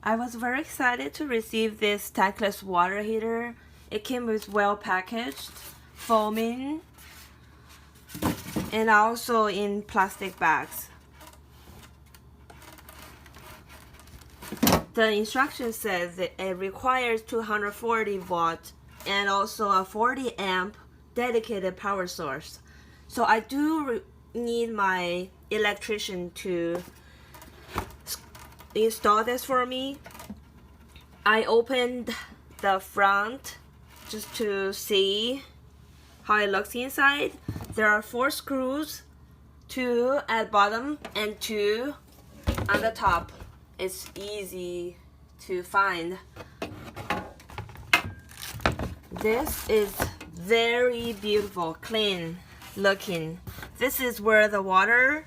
I was very excited to receive this Tankless water heater. It came with well packaged, foaming, and also in plastic bags. The instruction says that it requires 240 watt and also a 40 amp dedicated power source. So I do need my electrician to install this for me. I opened the front just to see how it looks inside. There are 4 screws, 2 at bottom and 2 on the top. It's easy to find. This is very beautiful, clean looking. This is where the water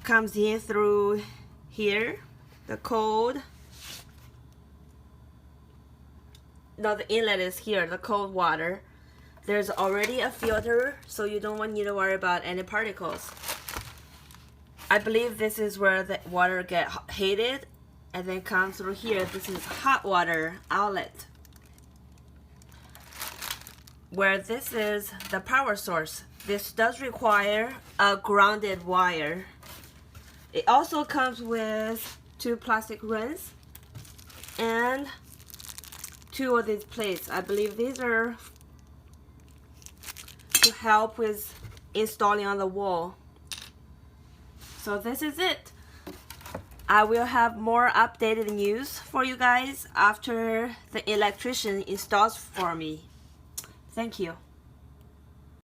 comes in through here, the cold. No, the inlet is here, the cold water. There's already a filter, so you don't need to worry about any particles. I believe this is where the water gets heated and then comes through here. This is hot water outlet, where this is the power source. This does require a grounded wire. It also comes with 2 plastic rings and 2 of these plates. I believe these are to help with installing on the wall. So this is it. I will have more updated news for you guys after the electrician installs for me. Thank you.